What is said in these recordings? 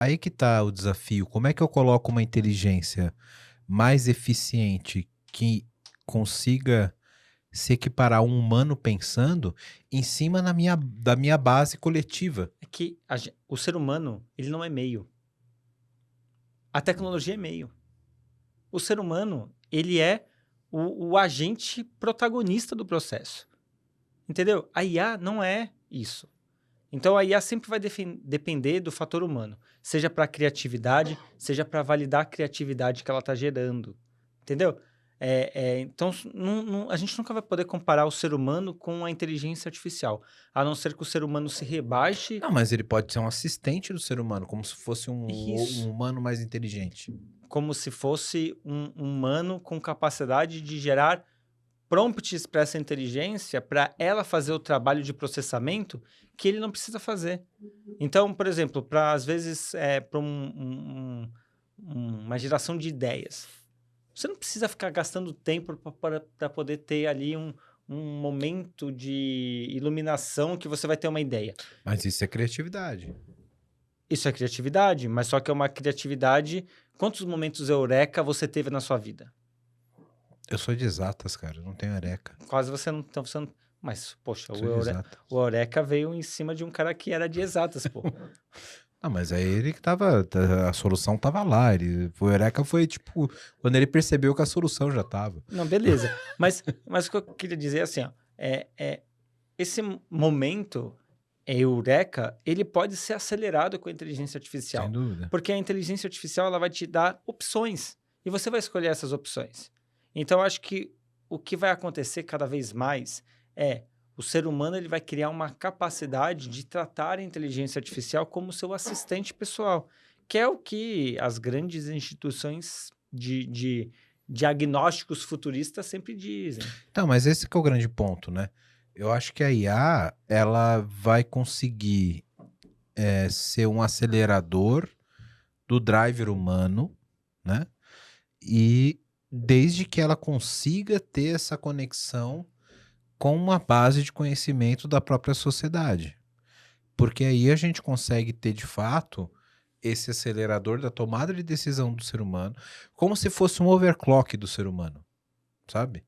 Aí que tá o desafio. Como é que eu coloco uma inteligência mais eficiente que consiga se equiparar a um humano pensando em cima da minha base coletiva? É que o ser humano, ele não é meio. A tecnologia é meio. O ser humano, ele é o agente protagonista do processo. Entendeu? A IA não é isso. Então a IA sempre vai depender do fator humano, seja para criatividade, seja para validar a criatividade que ela está gerando, entendeu? Então a gente nunca vai poder comparar o ser humano com a inteligência artificial, a não ser que o ser humano se rebaixe. Não, mas ele pode ser um assistente do ser humano, como se fosse um Isso, humano mais inteligente. como se fosse um humano com capacidade de gerar prompts para essa inteligência, para ela fazer o trabalho de processamento que ele não precisa fazer. Então, por exemplo, para às vezes, para uma geração de ideias, você não precisa ficar gastando tempo para poder ter ali um momento de iluminação que você vai ter uma ideia. Mas isso é criatividade. Isso é criatividade, mas só que é uma criatividade. Quantos momentos eureka você teve na sua vida? Eu sou de exatas, cara, eu não tenho eureka. Quase você não. Então você não, mas, poxa, Sou de exatas. o Eureka veio em cima de um cara que era de exatas, pô. Ah, mas é ele que a solução tava lá, o eureka foi, tipo, quando ele percebeu que a solução já tava. Não, beleza. Mas o que eu queria dizer é assim, ó, esse momento eureka, ele pode ser acelerado com a inteligência Sem artificial, dúvida. porque a inteligência artificial ela vai te dar opções e você vai escolher essas opções. Então, eu acho que o que vai acontecer cada vez mais é o ser humano ele vai criar uma capacidade de tratar a inteligência artificial como seu assistente pessoal, que é o que as grandes instituições de diagnósticos futuristas sempre dizem. Então, mas esse que é o grande ponto, né? Eu acho que a IA, ela vai conseguir ser um acelerador do driver humano, né? E desde que ela consiga ter essa conexão com uma base de conhecimento da própria sociedade. Porque aí a gente consegue ter, de fato, esse acelerador da tomada de decisão do ser humano, como se fosse um overclock do ser humano, sabe?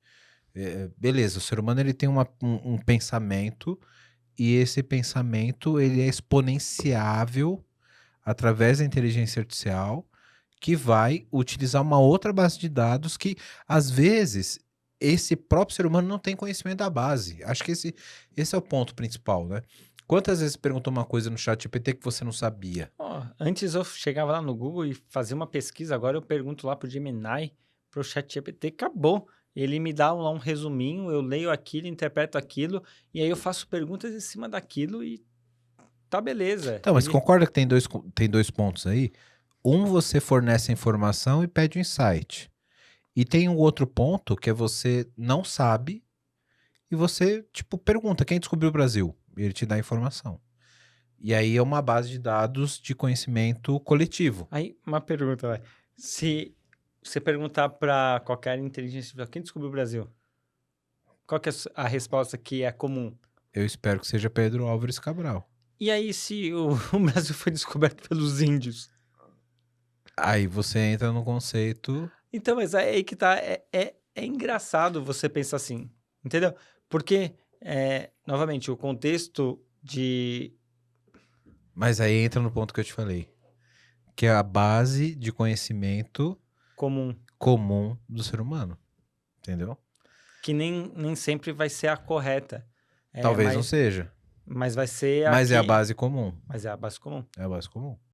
Beleza, o ser humano ele tem um pensamento e esse pensamento ele é exponenciável através da inteligência artificial que vai utilizar uma outra base de dados que, às vezes, esse próprio ser humano não tem conhecimento da base. Acho que esse é o ponto principal, né? Quantas vezes você perguntou uma coisa no chat GPT que você não sabia? Ó, antes eu chegava lá no Google e fazia uma pesquisa, agora eu pergunto lá pro Gemini, pro ChatGPT, acabou. Ele me dá lá um resuminho, eu leio aquilo, interpreto aquilo, e aí eu faço perguntas em cima daquilo e tá beleza. Então, mas concorda que tem dois pontos aí? Um, você fornece a informação e pede o insight. E tem um outro ponto que é você não sabe e você, tipo, pergunta quem descobriu o Brasil? E ele te dá a informação. E aí é uma base de dados de conhecimento coletivo. Aí, uma pergunta, vai. Se você perguntar para qualquer inteligência artificial, quem descobriu o Brasil? Qual que é a resposta que é comum? Eu espero que seja Pedro Álvares Cabral. E aí, se o Brasil foi descoberto pelos índios? Aí você entra no conceito. Então, mas é aí que tá. É engraçado você pensar assim, entendeu? Porque, novamente, o contexto de Mas aí entra no ponto que eu te falei, que é a base de conhecimento comum, comum do ser humano. Entendeu? que nem sempre vai ser a correta. É, Talvez não mas, seja, mas vai ser a mas é a que. base comum. Mas é a base comum. É a base comum.